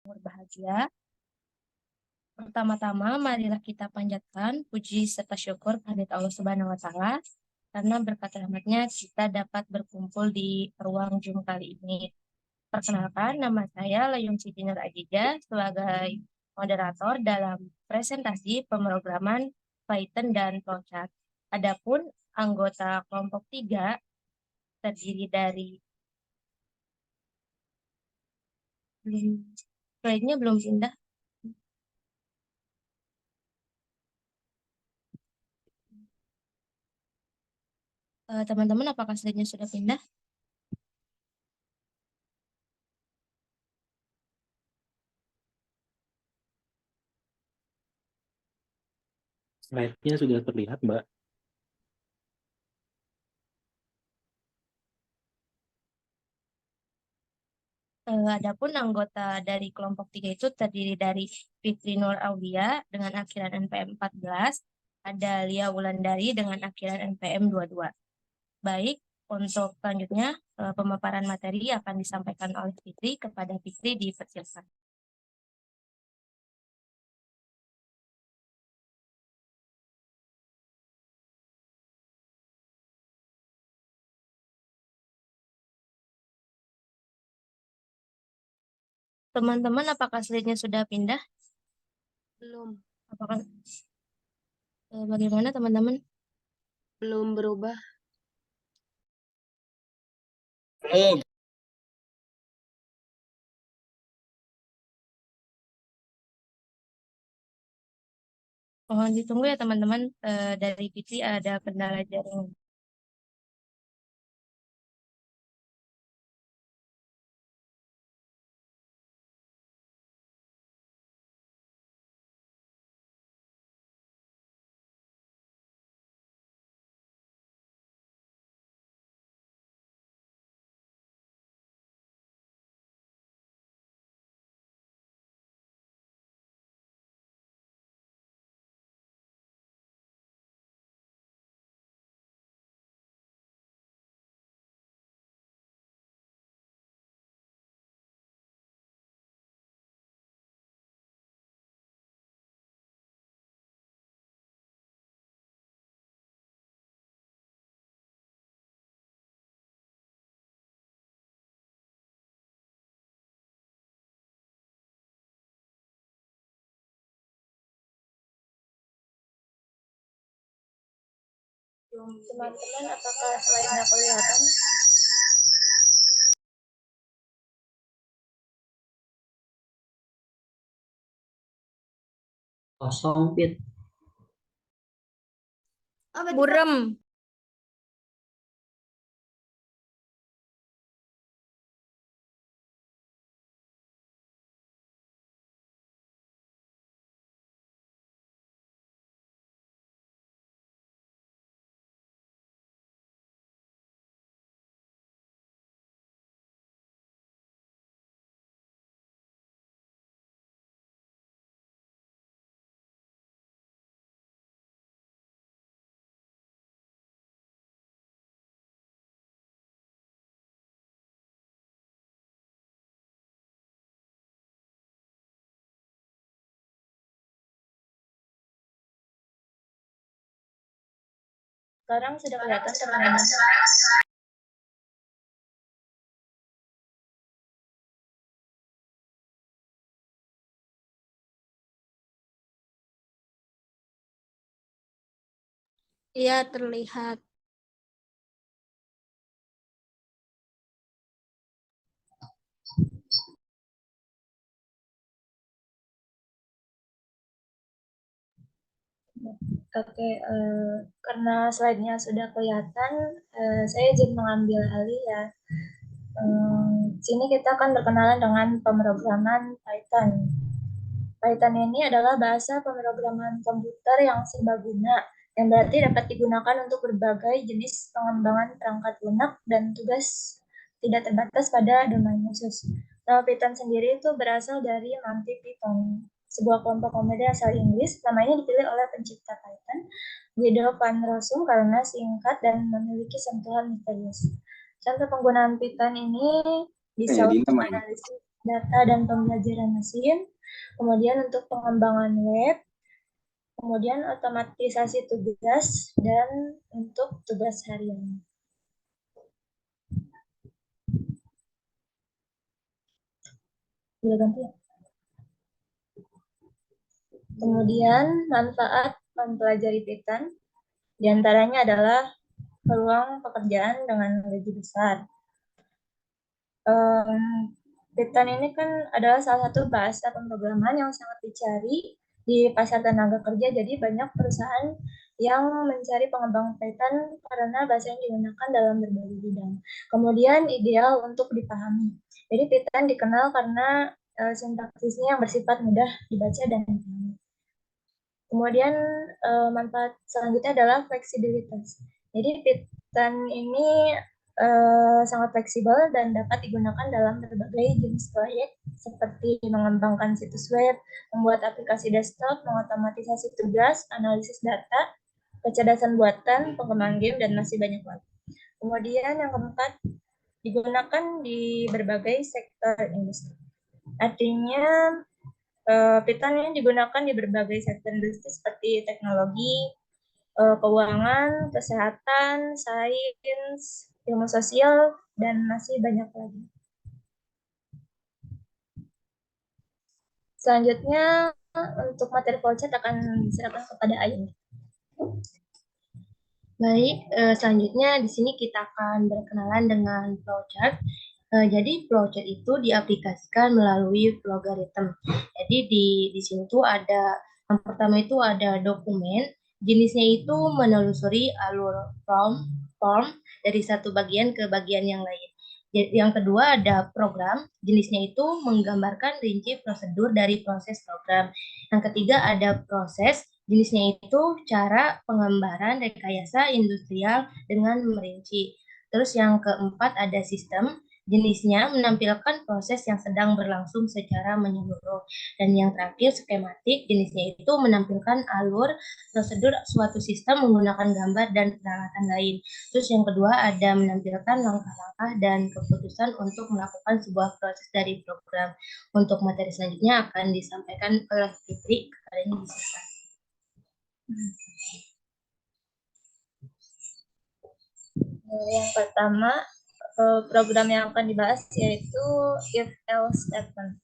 Berbahagia. Pertama-tama, marilah kita panjatkan puji serta syukur kehadirat Allah Subhanahu wa Ta'ala, karena berkat rahmatnya kita dapat berkumpul di ruang Zoom kali ini. Perkenalkan, nama saya Layung Siti Nur Ajija sebagai moderator dalam presentasi pemrograman Python dan Flowchart. Adapun anggota kelompok 3 terdiri dari slide-nya belum pindah. Teman-teman, apakah slide-nya sudah pindah? Slide-nya sudah terlihat, Mbak. Adapun anggota dari kelompok 3 itu terdiri dari Fitri Nur Aulia dengan akhiran NPM 14, ada Lia Wulandari dengan akhiran NPM 22. Baik, untuk selanjutnya pemaparan materi akan disampaikan oleh Fitri. Kepada Fitri dipersilakan. Teman-teman, apakah slide-nya sudah pindah? Belum. Apakah bagaimana teman-teman? Belum berubah. Mohon ditunggu ya teman-teman, dari Fitri ada kendala jaringan. Teman-teman, apakah slide-nya kelihatan? Kosong, Pit. Burem. Sekarang sudah kelihatan teman-teman. Iya, terlihat. Oke, karena slide-nya sudah kelihatan, saya izin mengambil alih ya. Sini kita akan berkenalan dengan pemrograman Python. Python ini adalah bahasa pemrograman komputer yang serbaguna, yang berarti dapat digunakan untuk berbagai jenis pengembangan perangkat lunak dan tugas tidak terbatas pada domain khusus. Nama Python sendiri itu berasal dari Monty Python, sebuah kelompok komedi asal Inggris. Namanya dipilih oleh pencipta Python, Guido van Rossum, karena singkat dan memiliki sentuhan misterius. Contoh penggunaan Python ini bisa untuk analisis data dan pembelajaran mesin, kemudian untuk pengembangan web, kemudian otomatisasi tugas, dan untuk tugas harian. Boleh ganti ya? Kemudian manfaat mempelajari Python diantaranya adalah peluang pekerjaan dengan gaji besar. Python ini kan adalah salah satu bahasa pemrograman yang sangat dicari di pasar tenaga kerja. Jadi banyak perusahaan yang mencari pengembang Python karena bahasa yang digunakan dalam berbagai bidang. Kemudian ideal untuk dipahami. Jadi Python dikenal karena sintaksisnya yang bersifat mudah dibaca dan dipahami. Kemudian manfaat selanjutnya adalah fleksibilitas. Jadi Python ini sangat fleksibel dan dapat digunakan dalam berbagai jenis proyek seperti mengembangkan situs web, membuat aplikasi desktop, mengotomatisasi tugas, analisis data, kecerdasan buatan, pengembangan game, dan masih banyak lagi. Kemudian yang keempat, digunakan di berbagai sektor industri. Artinya Python ini digunakan di berbagai sektor industri seperti teknologi, keuangan, kesehatan, sains, ilmu sosial, dan masih banyak lagi. Selanjutnya, untuk materi flowchart akan diserahkan kepada Ayu. Baik, selanjutnya di sini kita akan berkenalan dengan flowchart. Jadi flowchart itu diaplikasikan melalui logaritma. Jadi di sini tuh ada yang pertama itu ada dokumen, jenisnya itu menelusuri alur form dari satu bagian ke bagian yang lain. Yang kedua ada program, jenisnya itu menggambarkan rinci prosedur dari proses program. Yang ketiga ada proses, jenisnya itu cara penggambaran rekayasa industrial dengan merinci. Terus yang keempat ada sistem, jenisnya menampilkan proses yang sedang berlangsung secara menyeluruh. Dan yang terakhir skematik, jenisnya itu menampilkan alur prosedur suatu sistem menggunakan gambar dan peralatan lain. Terus yang kedua ada menampilkan langkah-langkah dan keputusan untuk melakukan sebuah proses dari program. Untuk materi selanjutnya akan disampaikan oleh Fitri. Kepadanya disilakan. Yang pertama, program yang akan dibahas yaitu if-else statement.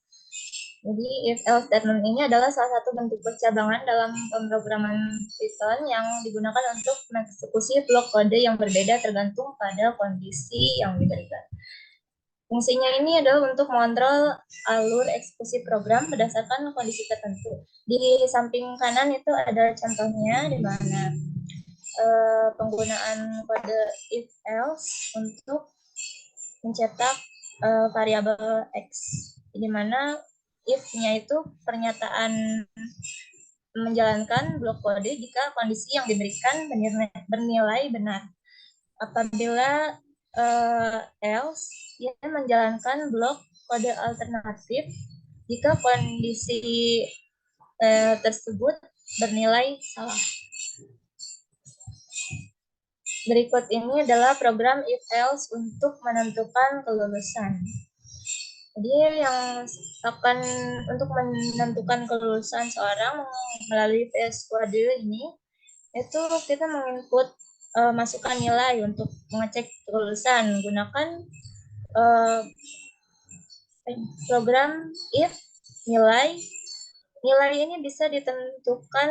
Jadi if-else statement ini adalah salah satu bentuk percabangan dalam pemrograman Python yang digunakan untuk mengeksekusi blok kode yang berbeda tergantung pada kondisi yang diberikan. Fungsinya ini adalah untuk mengontrol alur eksekusi program berdasarkan kondisi tertentu. Di samping kanan itu ada contohnya di mana penggunaan kode if else untuk mencetak variabel x, di mana if-nya itu pernyataan menjalankan blok kode jika kondisi yang diberikan bernilai benar. Apabila else, ia menjalankan blok kode alternatif jika kondisi tersebut bernilai salah. Berikut ini adalah program if-else untuk menentukan kelulusan. Jadi yang akan untuk menentukan kelulusan seorang melalui VS Code ini, itu kita menginput masukan nilai untuk mengecek kelulusan. Gunakan program if nilai. Nilai ini bisa ditentukan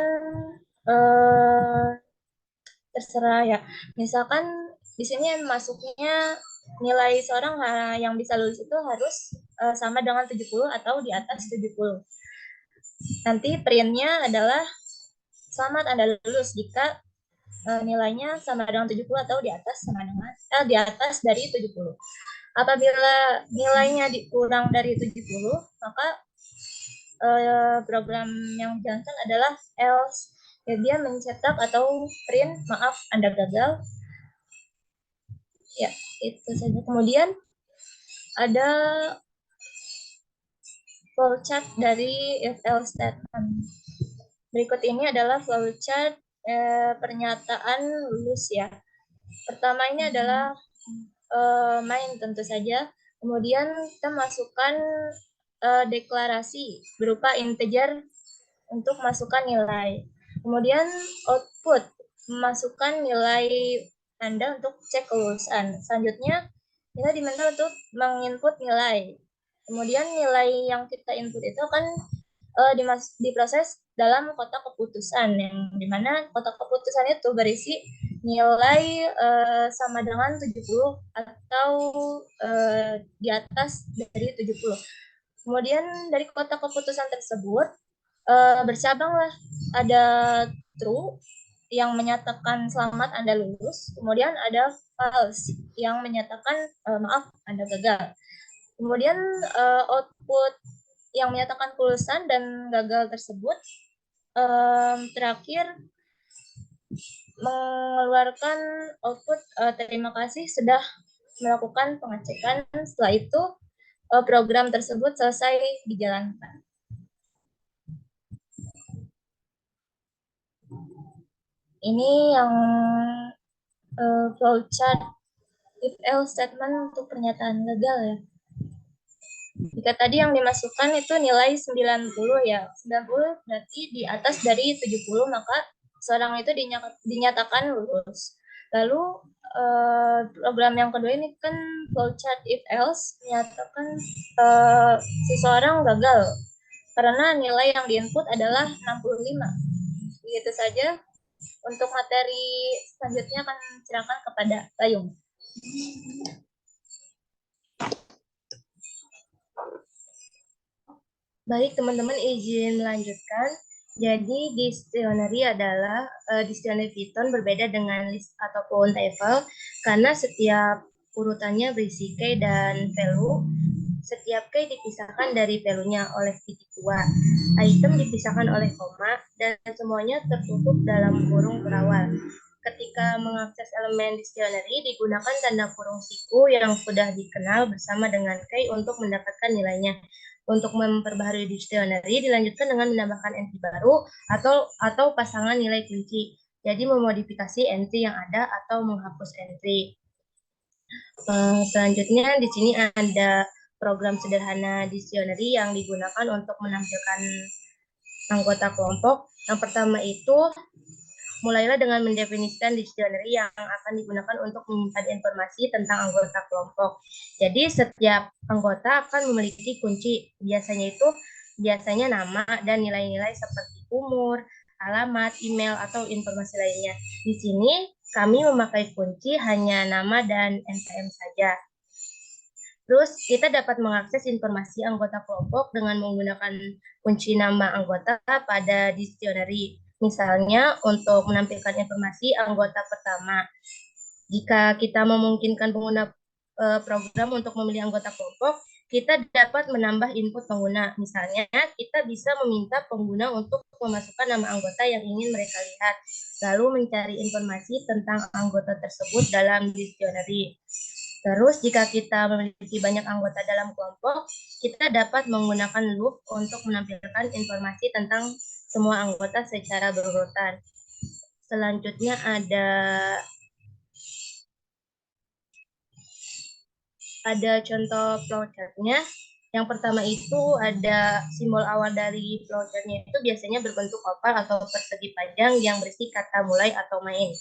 terserah ya. Misalkan di sini masuknya nilai seorang yang bisa lulus itu harus sama dengan 70 atau di atas 70. Nanti printnya adalah selamat Anda lulus jika nilainya sama dengan 70 atau di atas sama dengan di atas dari 70. Apabila nilainya kurang dari 70, maka program yang dijalankan adalah else. Ya, dia mencetak atau print, maaf Anda gagal. Ya, itu saja. Kemudian ada flowchart dari if else statement. Berikut ini adalah flowchart pernyataan lulus ya. Pertama ini adalah main tentu saja. Kemudian kita masukkan deklarasi berupa integer untuk masukkan nilai. Kemudian output, memasukkan nilai Anda untuk cek kelulusan. Selanjutnya, kita diminta untuk menginput nilai. Kemudian nilai yang kita input itu akan diproses dalam kotak keputusan, yang dimana kotak keputusan itu berisi nilai sama dengan 70 atau di atas dari 70. Kemudian dari kotak keputusan tersebut bercabanglah, ada true yang menyatakan selamat Anda lulus, kemudian ada false yang menyatakan maaf Anda gagal. Kemudian output yang menyatakan kelulusan dan gagal tersebut terakhir mengeluarkan output terima kasih sudah melakukan pengecekan. Setelah itu program tersebut selesai dijalankan. Ini yang flowchart if else statement untuk pernyataan gagal ya. Jika tadi yang dimasukkan itu nilai 90 ya. 90 berarti di atas dari 70, maka seorang itu dinyatakan lulus. Lalu program yang kedua ini kan flowchart if else menyatakan seseorang gagal karena nilai yang diinput adalah 65. Begitu saja. Untuk materi selanjutnya akan silakan kepada Bayung. Baik, teman-teman izin melanjutkan. Jadi dictionary adalah dictionary Python berbeda dengan list ataupun table karena setiap urutannya berisi key dan value. Setiap key dipisahkan dari value-nya oleh titik dua. Item dipisahkan oleh koma dan semuanya tertutup dalam kurung berawal. Ketika mengakses elemen dictionary digunakan tanda kurung siku yang sudah dikenal bersama dengan key untuk mendapatkan nilainya. Untuk memperbaharui dictionary dilanjutkan dengan menambahkan entry baru atau pasangan nilai kunci. Jadi memodifikasi entry yang ada atau menghapus entry. Selanjutnya di sini ada program sederhana dictionary yang digunakan untuk menampilkan anggota kelompok. Yang pertama itu mulailah dengan mendefinisikan dictionary yang akan digunakan untuk menyimpan informasi tentang anggota kelompok. Jadi setiap anggota akan memiliki kunci. Biasanya nama dan nilai-nilai seperti umur, alamat, email, atau informasi lainnya. Di sini kami memakai kunci hanya nama dan NPM saja. Terus kita dapat mengakses informasi anggota kelompok dengan menggunakan kunci nama anggota pada dictionary. Misalnya untuk menampilkan informasi anggota pertama. Jika kita memungkinkan pengguna program untuk memilih anggota kelompok, kita dapat menambah input pengguna. Misalnya, kita bisa meminta pengguna untuk memasukkan nama anggota yang ingin mereka lihat, lalu mencari informasi tentang anggota tersebut dalam dictionary. Terus, jika kita memiliki banyak anggota dalam kelompok, kita dapat menggunakan loop untuk menampilkan informasi tentang semua anggota secara berurutan. Selanjutnya ada contoh flowchart-nya. Yang pertama itu ada simbol awal dari flowchart-nya itu biasanya berbentuk oval atau persegi panjang yang berisi kata mulai atau main.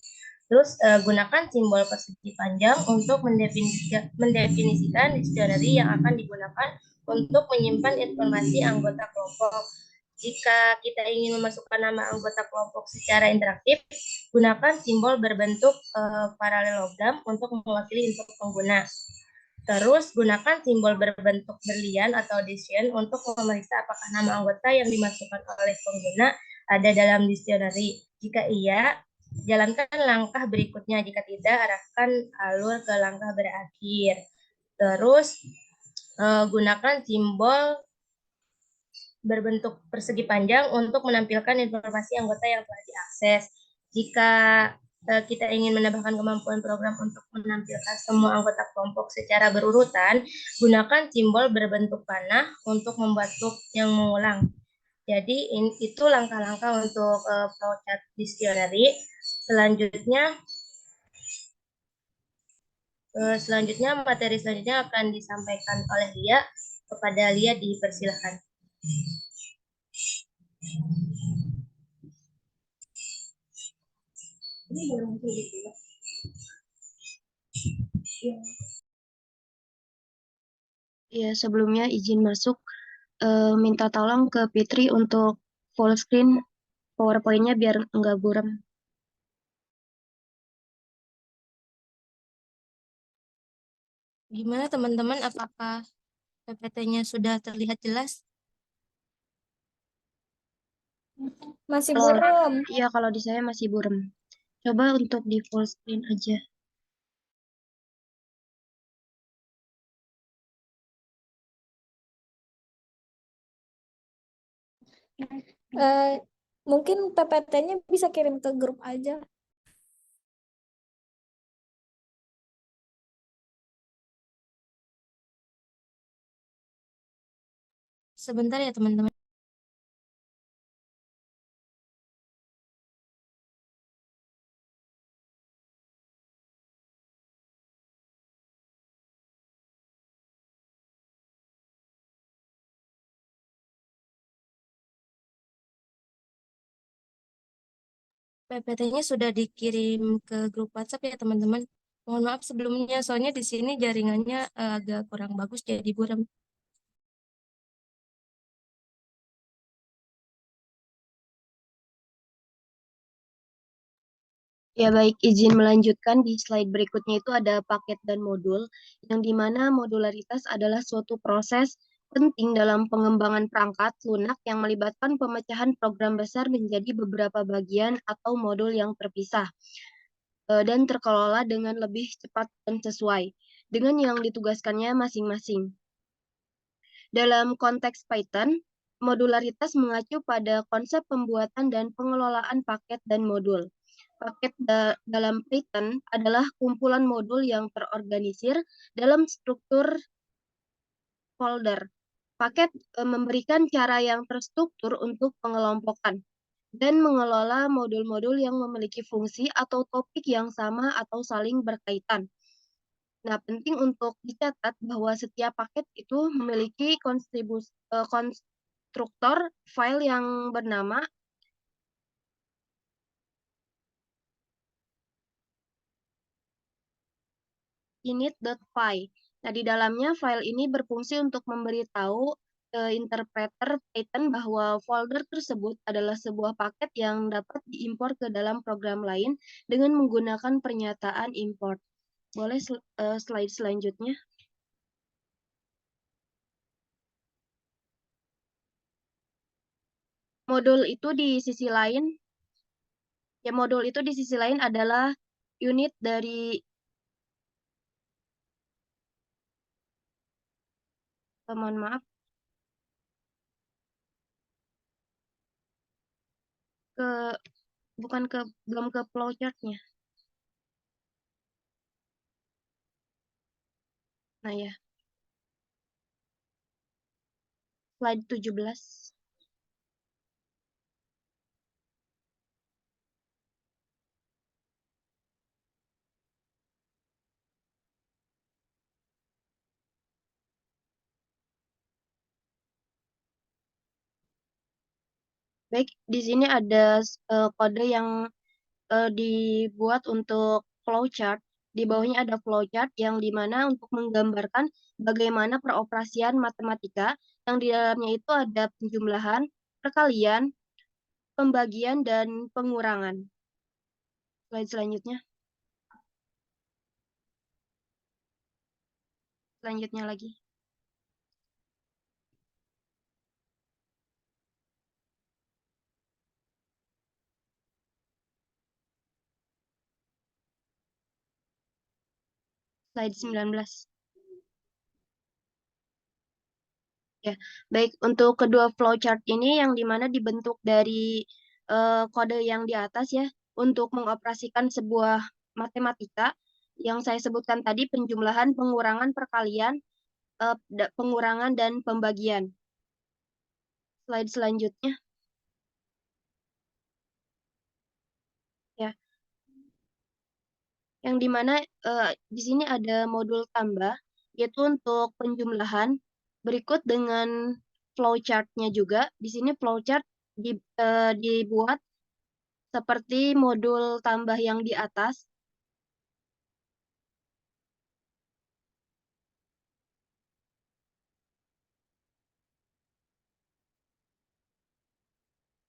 Terus gunakan simbol persegi panjang untuk mendefinisikan dictionary yang akan digunakan untuk menyimpan informasi anggota kelompok. Jika kita ingin memasukkan nama anggota kelompok secara interaktif, gunakan simbol berbentuk paralelogram untuk mewakili input pengguna. Terus gunakan simbol berbentuk berlian atau addition untuk memeriksa apakah nama anggota yang dimasukkan oleh pengguna ada dalam dictionary. Jika iya, jalankan langkah berikutnya. Jika tidak, arahkan alur ke langkah berakhir. Terus gunakan simbol berbentuk persegi panjang untuk menampilkan informasi anggota yang telah diakses. Jika kita ingin menambahkan kemampuan program untuk menampilkan semua anggota kelompok secara berurutan, gunakan simbol berbentuk panah untuk membuat loop yang mengulang. Jadi itu langkah-langkah untuk flowchart dictionary. Selanjutnya materi selanjutnya akan disampaikan oleh Lia. Kepada Lia dipersilakan. Ini belum gitu. Ya, sebelumnya izin masuk. Minta tolong ke Fitri untuk full screen PowerPoint-nya biar nggak buram. Gimana teman-teman? Apakah PPT-nya sudah terlihat jelas? Masih Kalau buram. iya, kalau di saya masih buram. Coba untuk di full screen aja. Mungkin PPT-nya bisa kirim ke grup aja. Sebentar ya teman-teman. PPT-nya sudah dikirim ke grup WhatsApp ya teman-teman. Mohon maaf sebelumnya, soalnya di sini jaringannya agak kurang bagus jadi buram. Ya baik, izin melanjutkan di slide berikutnya itu ada paket dan modul, yang dimana modularitas adalah suatu proses penting dalam pengembangan perangkat lunak yang melibatkan pemecahan program besar menjadi beberapa bagian atau modul yang terpisah dan terkelola dengan lebih cepat dan sesuai dengan yang ditugaskannya masing-masing. Dalam konteks Python, modularitas mengacu pada konsep pembuatan dan pengelolaan paket dan modul. Paket dalam Python adalah kumpulan modul yang terorganisir dalam struktur folder. Paket memberikan cara yang terstruktur untuk pengelompokan dan mengelola modul-modul yang memiliki fungsi atau topik yang sama atau saling berkaitan. Nah, penting untuk dicatat bahwa setiap paket itu memiliki konstruktor file yang bernama init.py. Nah, di dalamnya file ini berfungsi untuk memberitahu interpreter Python bahwa folder tersebut adalah sebuah paket yang dapat diimpor ke dalam program lain dengan menggunakan pernyataan import. Boleh slide selanjutnya? Modul itu di sisi lain, modul itu di sisi lain adalah unit dari mohon maaf ke bukan ke belum ke flowchartnya. Nah ya, slide 17. Baik, di sini ada kode yang dibuat untuk flowchart. Di bawahnya ada flowchart yang dimana untuk menggambarkan bagaimana peroperasian matematika yang di dalamnya itu ada penjumlahan, perkalian, pembagian, dan pengurangan. Slide selanjutnya. Selanjutnya lagi. Slide 19. Ya, baik untuk kedua flowchart ini yang dimana dibentuk dari kode yang di atas ya untuk mengoperasikan sebuah matematika yang saya sebutkan tadi penjumlahan, pengurangan, perkalian, pengurangan dan pembagian. Slide selanjutnya. Ya, yang dimana di sini ada modul tambah yaitu untuk penjumlahan Berikut dengan flowchart-nya juga. Di sini flowchart dibuat seperti modul tambah yang di atas.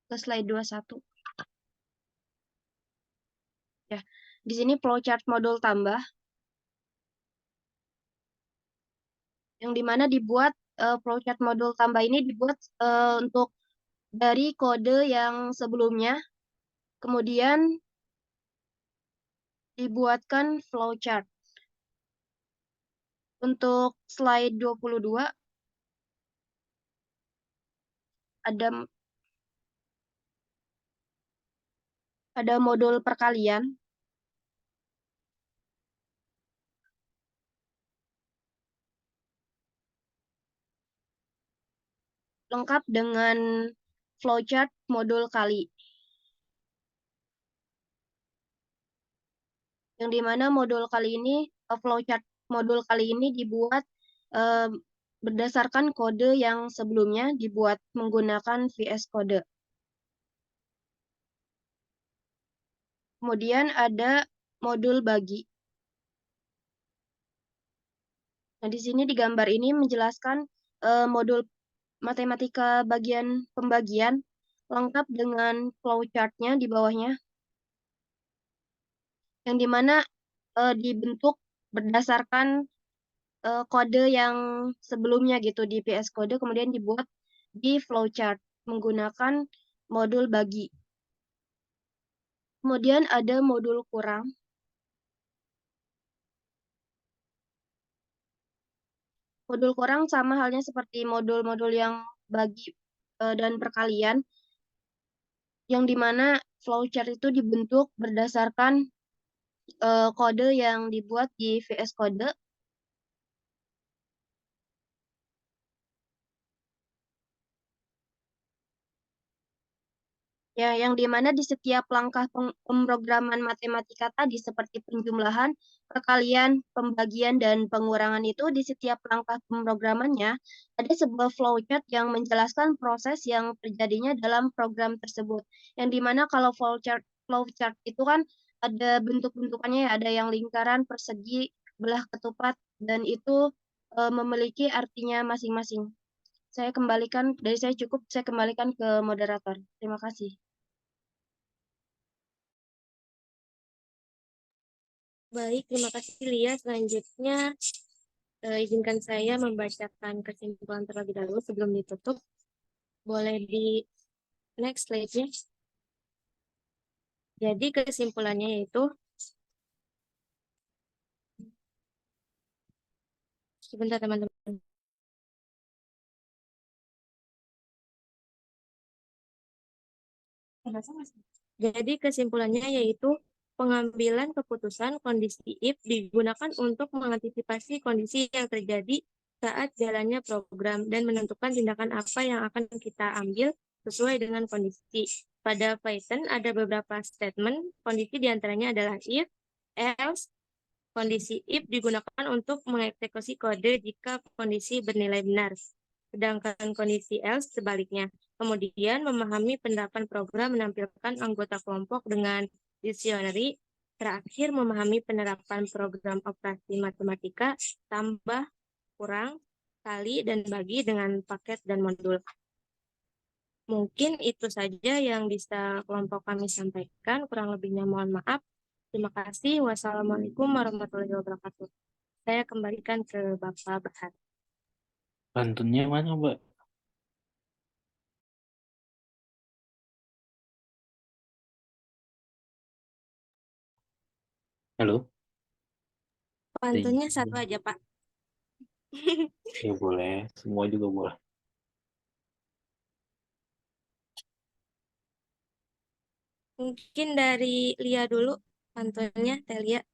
Ke slide 21. Ya, di sini flowchart modul tambah yang dimana dibuat flowchart modul tambah ini dibuat untuk dari kode yang sebelumnya, kemudian dibuatkan flowchart. Untuk slide 22 ada modul perkalian lengkap dengan flowchart modul kali. Yang dimana flowchart modul kali ini dibuat eh, berdasarkan kode yang sebelumnya dibuat menggunakan VS Code. Kemudian ada modul bagi. Nah, di sini di gambar ini menjelaskan modul matematika bagian pembagian lengkap dengan flowchart-nya di bawahnya, yang dimana dibentuk berdasarkan kode yang sebelumnya gitu di VS Code, kemudian dibuat di flowchart menggunakan modul bagi. Kemudian ada modul kurang. Modul kurang sama halnya seperti modul-modul yang bagi dan perkalian, yang dimana flowchart itu dibentuk berdasarkan kode yang dibuat di VS Code. Ya, yang dimana di setiap langkah pemrograman matematika tadi seperti penjumlahan, perkalian, pembagian, dan pengurangan itu di setiap langkah pemrogramannya ada sebuah flowchart yang menjelaskan proses yang terjadinya dalam program tersebut. Yang dimana kalau flowchart itu kan ada bentuk-bentukannya ya, ada yang lingkaran, persegi, belah ketupat, dan itu memiliki artinya masing-masing. Dari saya cukup, saya kembalikan ke moderator. Terima kasih. Baik, terima kasih Lia. Selanjutnya, izinkan saya membacakan kesimpulan terlebih dahulu sebelum ditutup. Boleh di next slide-nya. Jadi kesimpulannya yaitu, sebentar teman-teman. Jadi kesimpulannya yaitu pengambilan keputusan kondisi if digunakan untuk mengantisipasi kondisi yang terjadi saat jalannya program dan menentukan tindakan apa yang akan kita ambil sesuai dengan kondisi. Pada Python ada beberapa statement, kondisi diantaranya adalah if, else. Kondisi if digunakan untuk mengeksekusi kode jika kondisi bernilai benar, sedangkan kondisi else sebaliknya. Kemudian memahami penerapan program menampilkan anggota kelompok dengan dictionary. Terakhir memahami penerapan program operasi matematika, tambah, kurang, kali, dan bagi dengan paket dan modul. Mungkin itu saja yang bisa kelompok kami sampaikan. Kurang lebihnya mohon maaf. Terima kasih. Wassalamualaikum warahmatullahi wabarakatuh. Saya kembalikan ke Bapak Bahar. Pantunnya mana, Mbak? Halo? Pantunnya satu aja, Pak. Ya boleh, semua juga boleh. Mungkin dari Lia dulu, pantunnya, Telia.